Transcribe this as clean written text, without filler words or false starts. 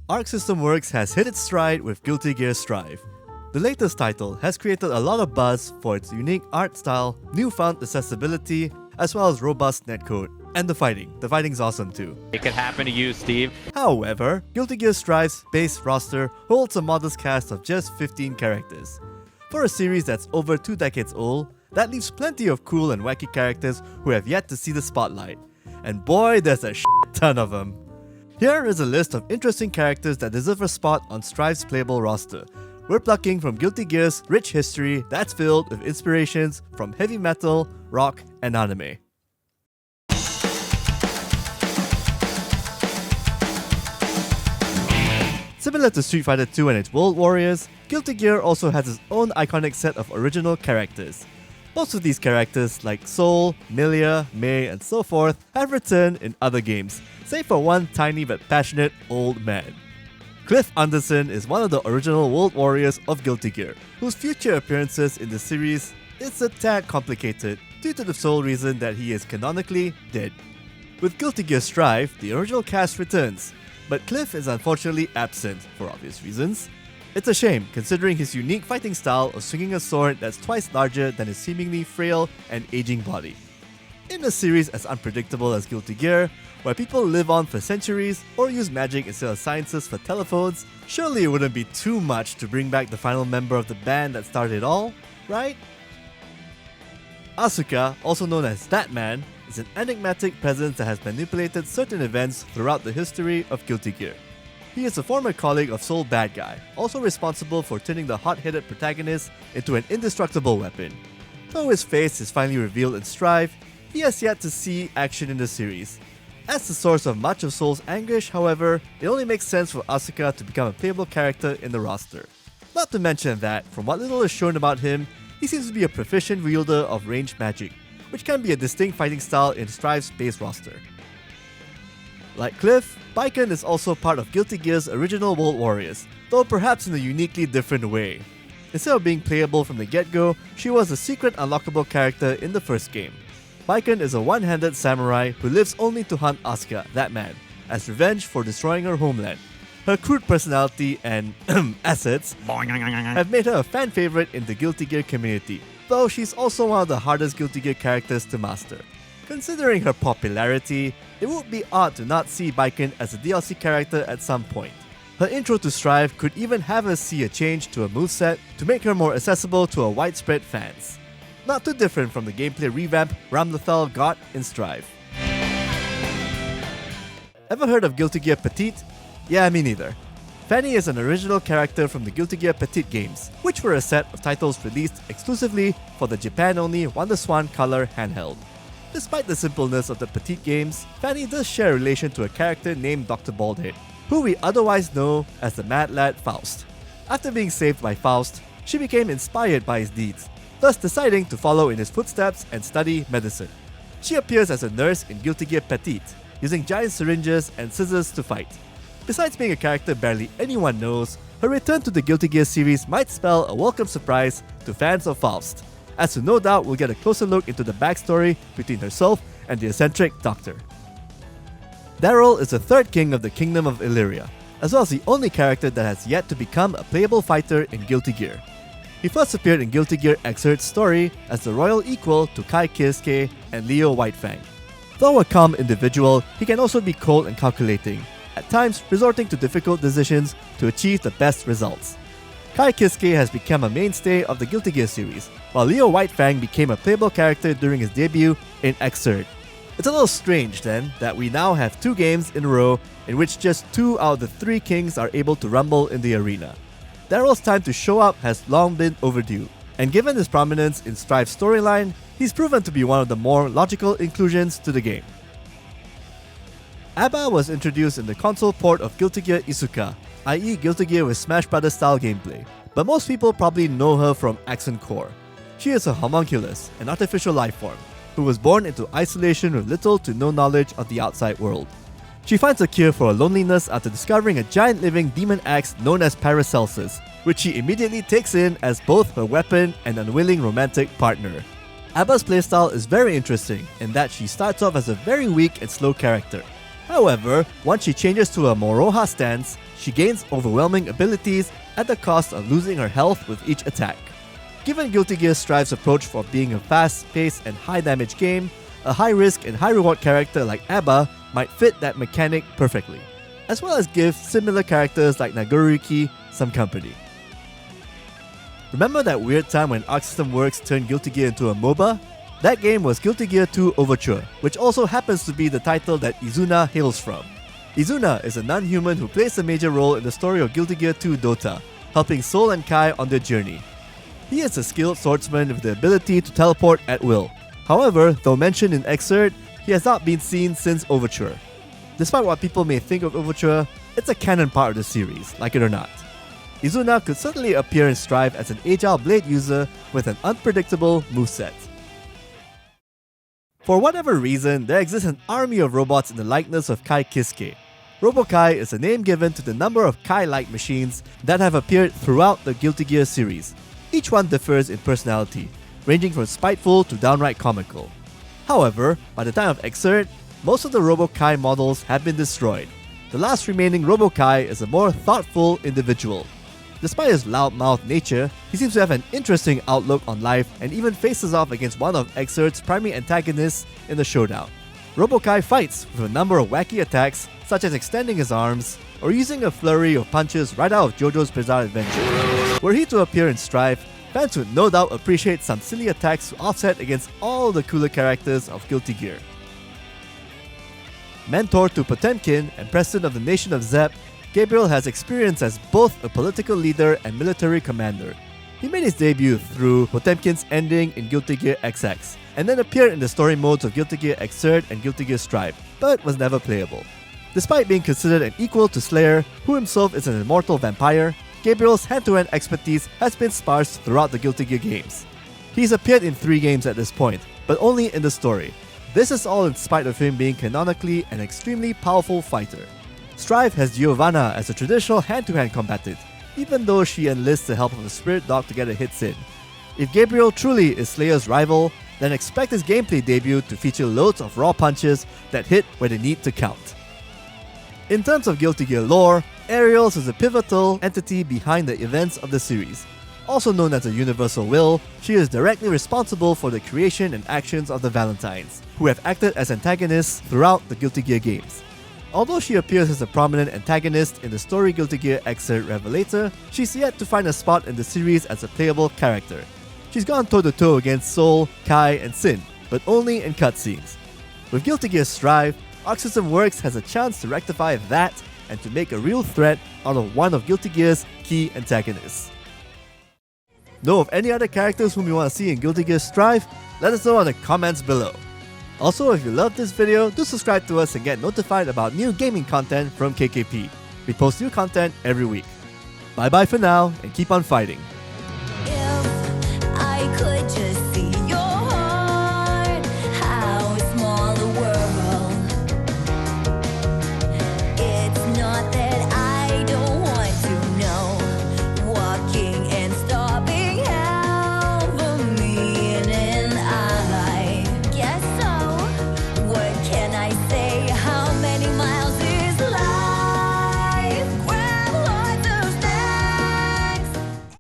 Arc System Works has hit its stride with Guilty Gear Strive. The latest title has created a lot of buzz for its unique art style, newfound accessibility, as well as robust netcode. And the fighting's awesome too. It could happen to you, Steve. However, Guilty Gear Strive's base roster holds a modest cast of just 15 characters. For a series that's over 2 decades old, that leaves plenty of cool and wacky characters who have yet to see the spotlight. And boy, there's a ton of them. Here is a list of interesting characters that deserve a spot on Strive's playable roster. We're plucking from Guilty Gear's rich history that's filled with inspirations from heavy metal, rock, and anime. Similar to Street Fighter 2 and its World Warriors, Guilty Gear also has its own iconic set of original characters. Most of these characters, like Soul, Milia, May, and so forth, have returned in other games, save for one tiny but passionate old man. Cliff Anderson is one of the original World Warriors of Guilty Gear, whose future appearances in the series is a tad complicated due to the sole reason that he is canonically dead. With Guilty Gear Strive, the original cast returns, but Cliff is unfortunately absent for obvious reasons. It's a shame, considering his unique fighting style of swinging a sword that's twice larger than his seemingly frail and aging body. In a series as unpredictable as Guilty Gear, where people live on for centuries or use magic instead of sciences for telephones, surely it wouldn't be too much to bring back the final member of the band that started it all, right? Asuka, also known as That Man, is an enigmatic presence that has manipulated certain events throughout the history of Guilty Gear. He is a former colleague of Soul Bad Guy, also responsible for turning the hot-headed protagonist into an indestructible weapon. Though his face is finally revealed in Strive, he has yet to see action in the series. As the source of much of Soul's anguish, however, it only makes sense for Asuka to become a playable character in the roster. Not to mention that, from what little is shown about him, he seems to be a proficient wielder of ranged magic, which can be a distinct fighting style in Strive's base roster. Like Cliff, Baiken is also part of Guilty Gear's original World Warriors, though perhaps in a uniquely different way. Instead of being playable from the get-go, she was a secret unlockable character in the first game. Baiken is a one-handed samurai who lives only to hunt Asuka, That Man, as revenge for destroying her homeland. Her crude personality and assets have made her a fan favorite in the Guilty Gear community, though she's also one of the hardest Guilty Gear characters to master. Considering her popularity, it would be odd to not see Baiken as a DLC character at some point. Her intro to Strive could even have us see a change to her moveset to make her more accessible to a widespread fans. Not too different from the gameplay revamp Ramlethal got in Strive. Ever heard of Guilty Gear Petite? Yeah, me neither. Fanny is an original character from the Guilty Gear Petite games, which were a set of titles released exclusively for the Japan-only WonderSwan Color handheld. Despite the simpleness of the Petite games, Fanny does share a relation to a character named Dr. Baldhead, who we otherwise know as the Mad Lad Faust. After being saved by Faust, she became inspired by his deeds, thus deciding to follow in his footsteps and study medicine. She appears as a nurse in Guilty Gear Petite, using giant syringes and scissors to fight. Besides being a character barely anyone knows, her return to the Guilty Gear series might spell a welcome surprise to fans of Faust, as we no doubt will get a closer look into the backstory between herself and the eccentric Doctor. Daryl is the third king of the Kingdom of Illyria, as well as the only character that has yet to become a playable fighter in Guilty Gear. He first appeared in Guilty Gear Xrd Story as the royal equal to Kai Kiske and Leo Whitefang. Though a calm individual, he can also be cold and calculating, at times resorting to difficult decisions to achieve the best results. Kai Kiske has become a mainstay of the Guilty Gear series, while Leo Whitefang became a playable character during his debut in Xrd. It's a little strange then that we now have 2 games in a row in which just 2 out of the 3 kings are able to rumble in the arena. Daryl's time to show up has long been overdue, and given his prominence in Strive's storyline, he's proven to be one of the more logical inclusions to the game. a.b.a was introduced in the console port of Guilty Gear Isuka, i.e. Guilty Gear with Smash Bros. Style gameplay, but most people probably know her from Accent Core. She is a homunculus, an artificial lifeform, who was born into isolation with little to no knowledge of the outside world. She finds a cure for her loneliness after discovering a giant living demon axe known as Paracelsus, which she immediately takes in as both her weapon and unwilling romantic partner. a.b.a.'s playstyle is very interesting in that she starts off as a very weak and slow character. However, once she changes to a more Roja stance, she gains overwhelming abilities at the cost of losing her health with each attack. Given Guilty Gear Strive's approach for being a fast-paced and high-damage game, a high-risk and high-reward character like a.b.a might fit that mechanic perfectly, as well as give similar characters like Nagoriyuki some company. Remember that weird time when Arc System Works turned Guilty Gear into a MOBA? That game was Guilty Gear 2 Overture, which also happens to be the title that Izuna hails from. Izuna is a non-human who plays a major role in the story of Guilty Gear 2 Dota, helping Sol and Kai on their journey. He is a skilled swordsman with the ability to teleport at will. However, though mentioned in excerpt, he has not been seen since Overture. Despite what people may think of Overture, it's a canon part of the series, like it or not. Izuna could certainly appear in Strive as an agile blade user with an unpredictable moveset. For whatever reason, there exists an army of robots in the likeness of Kai Kiske. robo-ky is a name given to the number of Kai-like machines that have appeared throughout the Guilty Gear series. Each one differs in personality, ranging from spiteful to downright comical. However, by the time of excerpt, most of the robo-ky models have been destroyed. The last remaining robo-ky is a more thoughtful individual. Despite his loudmouth nature, he seems to have an interesting outlook on life and even faces off against one of Excerpt's primary antagonists in the showdown. robo-ky fights with a number of wacky attacks, such as extending his arms or using a flurry of punches right out of JoJo's Bizarre Adventure. Were he to appear in Strive, fans would no doubt appreciate some silly attacks to offset against all the cooler characters of Guilty Gear. Mentor to Potemkin and President of the Nation of Zep, Gabriel has experience as both a political leader and military commander. He made his debut through Potemkin's ending in Guilty Gear XX, and then appeared in the story modes of Guilty Gear Xrd and Guilty Gear Strive, but was never playable. Despite being considered an equal to Slayer, who himself is an immortal vampire, Gabriel's hand-to-hand expertise has been sparse throughout the Guilty Gear games. He's appeared in 3 games at this point, but only in the story. This is all in spite of him being canonically an extremely powerful fighter. Strive has Giovanna as a traditional hand-to-hand combatant, even though she enlists the help of a spirit dog to get her hits in. If Gabriel truly is Slayer's rival, then expect his gameplay debut to feature loads of raw punches that hit where they need to count. In terms of Guilty Gear lore, Aerials is a pivotal entity behind the events of the series. Also known as a universal will, she is directly responsible for the creation and actions of the Valentines, who have acted as antagonists throughout the Guilty Gear games. Although she appears as a prominent antagonist in the story Guilty Gear Xrd Revelator, she's yet to find a spot in the series as a playable character. She's gone toe-to-toe against Sol, Kai, and Sin, but only in cutscenes. With Guilty Gear Strive, Arc System Works has a chance to rectify that and to make a real threat out of one of Guilty Gear's key antagonists. Know of any other characters whom you want to see in Guilty Gear Strive? Let us know in the comments below. Also, if you loved this video, do subscribe to us and get notified about new gaming content from KKP. We post new content every week. Bye bye for now, and keep on fighting.